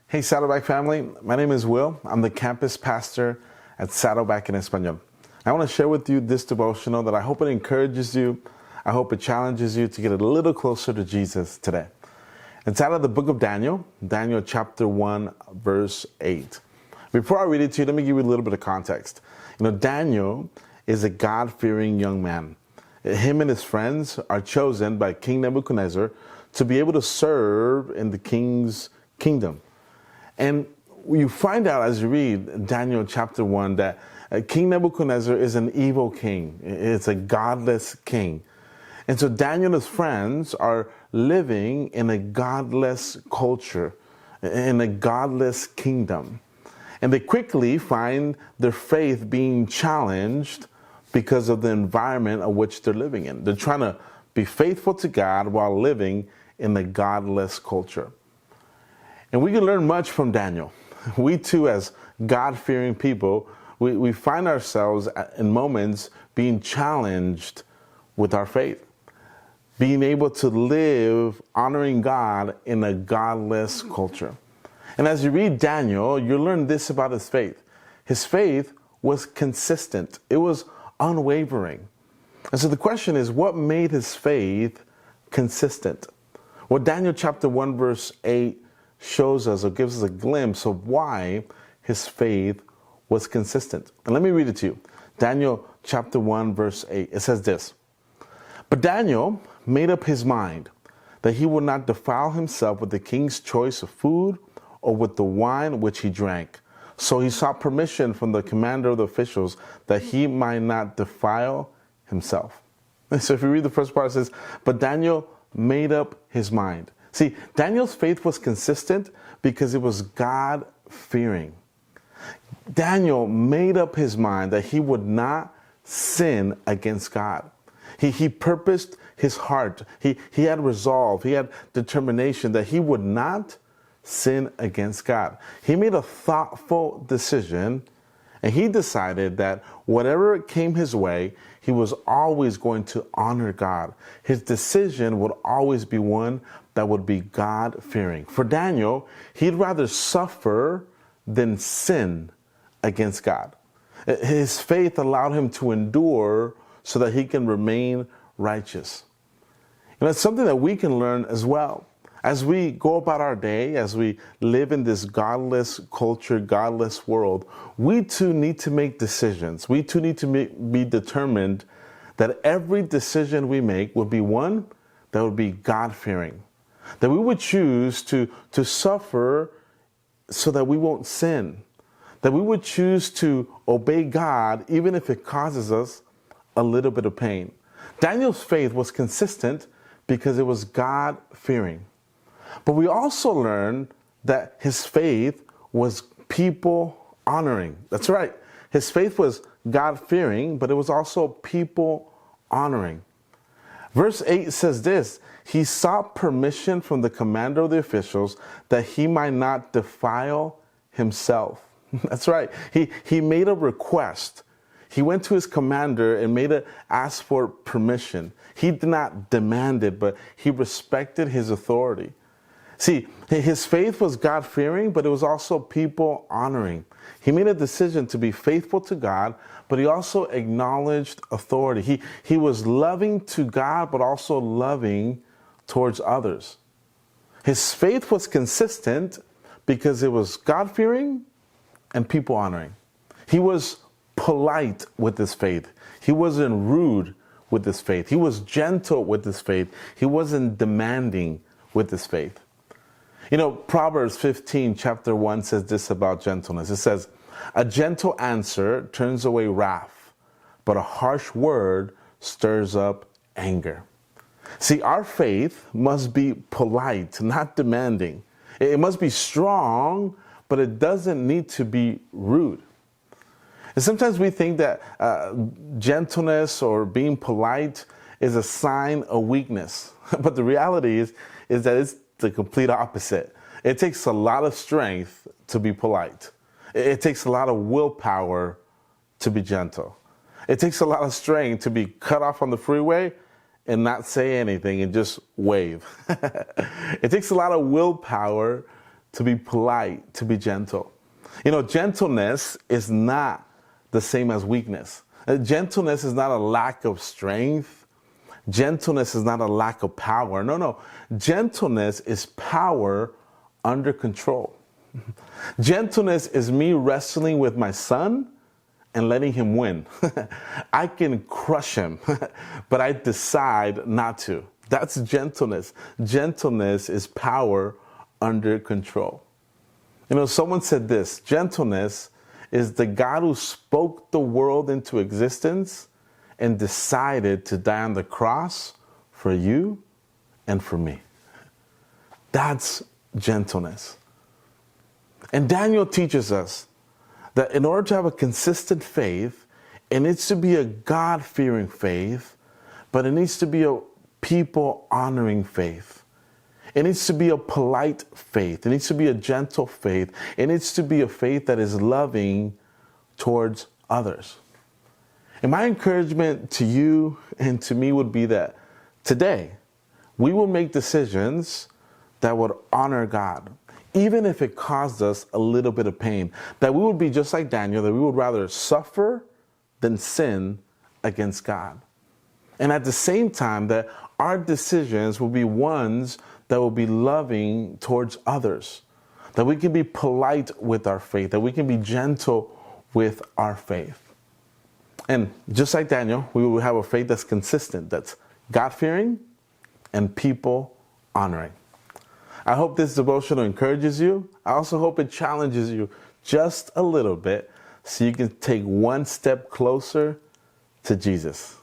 Hey Saddleback family, my name is Will. I'm the campus pastor at Saddleback en Español. I want to share with you this devotional that I hope it encourages you. I hope it challenges you to get a little closer to Jesus today. It's out of the book of Daniel, Daniel chapter 1, verse 8. Before I read it to you, let me give you a little bit of context. Daniel is a God-fearing young man. Him and his friends are chosen by King Nebuchadnezzar to be able to serve in the king's kingdom. And you find out as you read Daniel chapter 1 that King Nebuchadnezzar is an evil king. It's a godless king. And so Daniel and his friends are living in a godless culture, in a godless kingdom. And they quickly find their faith being challenged because of the environment of which they're living in. They're trying to be faithful to God while living in a godless culture. And we can learn much from Daniel. We too, as God-fearing people, we find ourselves in moments being challenged with our faith, being able to live honoring God in a godless culture. And as you read Daniel, you learn this about his faith. His faith was consistent. It was unwavering. And so the question is, what made his faith consistent? Well, Daniel chapter 1, verse 8 shows us or gives us a glimpse of why his faith was consistent. And let me read it to you. Daniel chapter 1, verse 8. It says this: "But Daniel made up his mind that he would not defile himself with the king's choice of food or with the wine which he drank. So he sought permission from the commander of the officials that he might not defile himself." And so if you read the first part, it says, "But Daniel made up his mind." See, Daniel's faith was consistent because it was God-fearing. Daniel made up his mind that he would not sin against God. He purposed his heart. He had resolve. He had determination that he would not sin against God. He made a thoughtful decision, and he decided that whatever came his way, he was always going to honor God. His decision would always be one that would be God-fearing. For Daniel, he'd rather suffer than sin against God. His faith allowed him to endure so that he can remain righteous. And it's something that we can learn as well. As we go about our day, as we live in this godless culture, godless world, we too need to make decisions. We too need to be determined that every decision we make would be one that would be God-fearing. That we would choose to suffer so that we won't sin. That we would choose to obey God even if it causes us a little bit of pain. Daniel's faith was consistent because it was God-fearing. But we also learn that his faith was people-honoring. That's right. His faith was God-fearing, but it was also people-honoring. Verse 8 says this: "He sought permission from the commander of the officials that he might not defile himself." That's right. He made a request. He went to his commander and asked for permission. He did not demand it, but he respected his authority. See, his faith was God-fearing, but it was also people-honoring. He made a decision to be faithful to God, but he also acknowledged authority. He was loving to God, but also loving towards others. His faith was consistent because it was God-fearing and people-honoring. He was polite with his faith. He wasn't rude with his faith. He was gentle with his faith. He wasn't demanding with his faith. Proverbs 15, chapter 1 says this about gentleness. It says, "A gentle answer turns away wrath, but a harsh word stirs up anger." See, our faith must be polite, not demanding. It must be strong, but it doesn't need to be rude. And sometimes we think that gentleness or being polite is a sign of weakness. But the reality is that it's the complete opposite. It takes a lot of strength to be polite. It takes a lot of willpower to be gentle. It takes a lot of strength to be cut off on the freeway and not say anything and just wave. It takes a lot of willpower to be polite, to be gentle. You know, gentleness is not the same as weakness. Gentleness is not a lack of strength. Gentleness is not a lack of power. No. Gentleness is power under control. Gentleness is me wrestling with my son and letting him win. I can crush him, but I decide not to. That's gentleness. Gentleness is power under control. You know, someone said this: gentleness is the God who spoke the world into existence and decided to die on the cross for you and for me. That's gentleness. And Daniel teaches us that in order to have a consistent faith, it needs to be a God-fearing faith, but it needs to be a people-honoring faith. It needs to be a polite faith. It needs to be a gentle faith. It needs to be a faith that is loving towards others. And my encouragement to you and to me would be that today we will make decisions that would honor God, even if it caused us a little bit of pain. That we would be just like Daniel, that we would rather suffer than sin against God. And at the same time, that our decisions will be ones that will be loving towards others. That we can be polite with our faith, that we can be gentle with our faith. And just like Daniel, we will have a faith that's consistent, that's God-fearing and people-honoring. I hope this devotional encourages you. I also hope it challenges you just a little bit so you can take one step closer to Jesus.